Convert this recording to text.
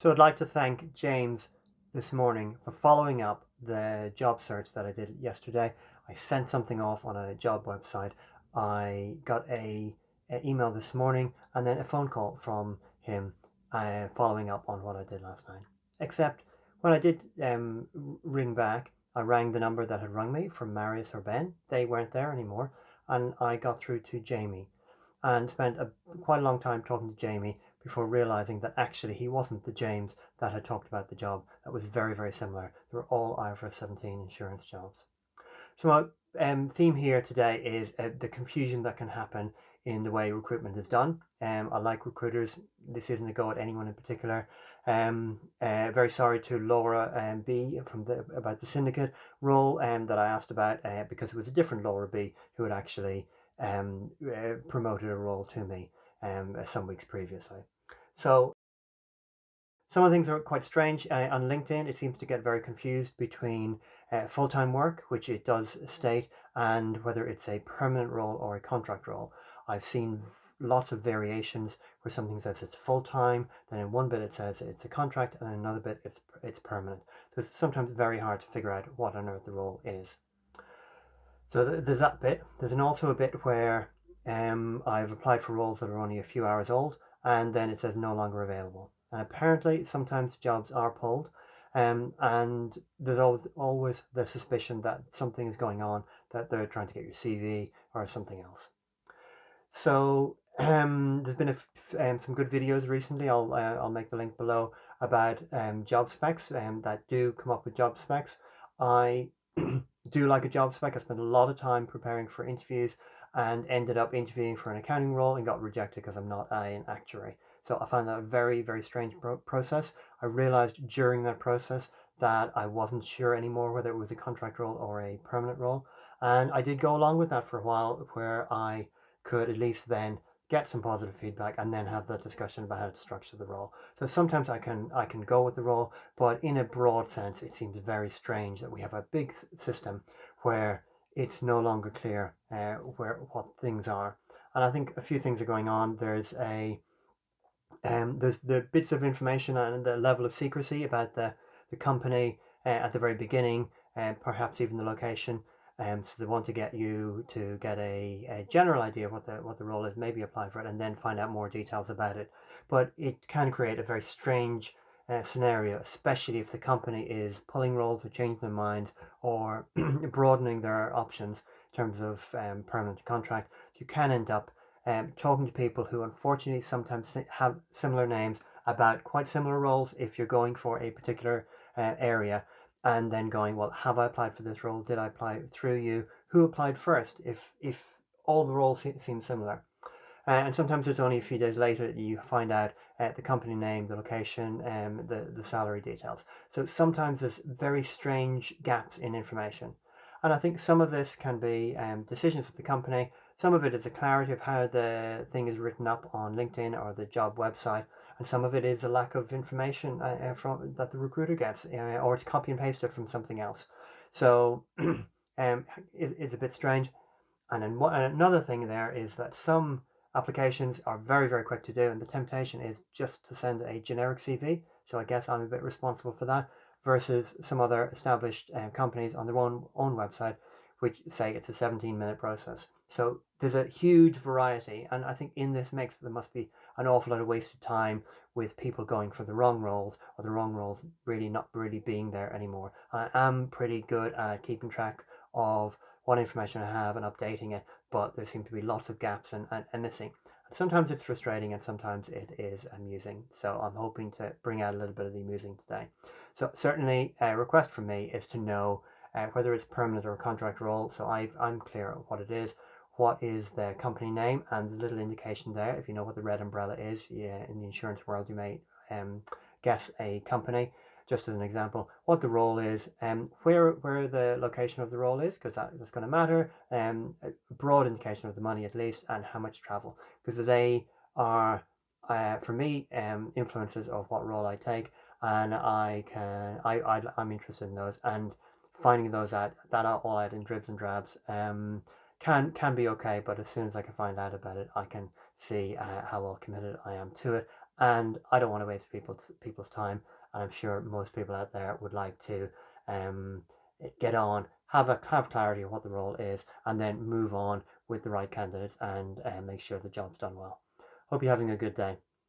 So I'd like to thank James this morning for following up the job search that I did yesterday. I sent something off on a job website. I got a email this morning and then a phone call from him following up on what I did last night. Except when I did ring back, I rang the number that had rung me from Marius or Ben. They weren't there anymore, and I got through to Jamie and spent quite a long time talking to Jamie before realizing that actually he wasn't the James that had talked about the job. That was very, very similar. They were all IFRS 17 insurance jobs. So my theme here today is the confusion that can happen in the way recruitment is done. I like recruiters. This isn't a go at anyone in particular. Very sorry to Laura B about the syndicate role that I asked about because it was a different Laura B who had actually promoted a role to me some weeks previously. So some of the things are quite strange. On LinkedIn, it seems to get very confused between full-time work, which it does state, and whether it's a permanent role or a contract role. I've seen lots of variations where something says it's full-time, then in one bit it says it's a contract, and in another bit it's permanent. So it's sometimes very hard to figure out what on earth the role is. So there's that bit. There's also a bit where I've applied for roles that are only a few hours old, and then it says no longer available. And apparently, sometimes jobs are pulled, and there's always the suspicion that something is going on, that they're trying to get your CV or something else. So there's been some good videos recently. I'll make the link below about job specs that do come up with job specs. I do like a job spec. I spent a lot of time preparing for interviews and ended up interviewing for an accounting role and got rejected because I'm not an actuary. So I found that a very, very strange process. I realized during that process that I wasn't sure anymore whether it was a contract role or a permanent role. And I did go along with that for a while, where I could at least then get some positive feedback and then have that discussion about how to structure the role. So sometimes I can go with the role, but in a broad sense, it seems very strange that we have a big system where it's no longer clear what things are. And I think a few things are going on. There's the bits of information and the level of secrecy about the company at the very beginning, and perhaps even the location. So they want to get you to get a general idea of what the role is, maybe apply for it, and then find out more details about it. But it can create a very strange scenario, especially if the company is pulling roles or changing their minds or broadening their options in terms of permanent contract. So you can end up talking to people who unfortunately sometimes have similar names about quite similar roles if you're going for a particular area, and then going, well, have I applied for this role? Did I apply through you? Who applied first? If all the roles seem similar. And sometimes it's only a few days later that you find out the company name, the location, the salary details. So sometimes there's very strange gaps in information. And I think some of this can be decisions of the company. Some of it is a clarity of how the thing is written up on LinkedIn or the job website. And some of it is a lack of information that the recruiter gets, or it's copy and pasted from something else. So it's a bit strange. And then another thing there is that some applications are very, very quick to do, and the temptation is just to send a generic CV. So I guess I'm a bit responsible for that, versus some other established companies on their own website, which say it's a 17-minute process. So there's a huge variety, and I think in this makes there must be an awful lot of wasted time with people going for the wrong roles, or the wrong roles really not really being there anymore. I am pretty good at keeping track of what information I have and updating it, but there seem to be lots of gaps and missing. Sometimes it's frustrating and sometimes it is amusing. So I'm hoping to bring out a little bit of the amusing today. So certainly a request from me is to know whether it's permanent or a contract role. So I'm clear on what it is. What is the company name, and the little indication there, if you know what the red umbrella is. Yeah, in the insurance world, you may guess a company, just as an example, what the role is, where the location of the role is, because that's going to matter, a broad indication of the money at least, and how much travel, because they are, for me, influences of what role I take, and I'm interested in those, and finding those out, that are all out in dribs and drabs, can be okay, but as soon as I can find out about it, I can see how well committed I am to it, and I don't want to waste people's time. And I'm sure most people out there would like to get on, have clarity of what the role is, and then move on with the right candidates and make sure the job's done well. Hope you're having a good day.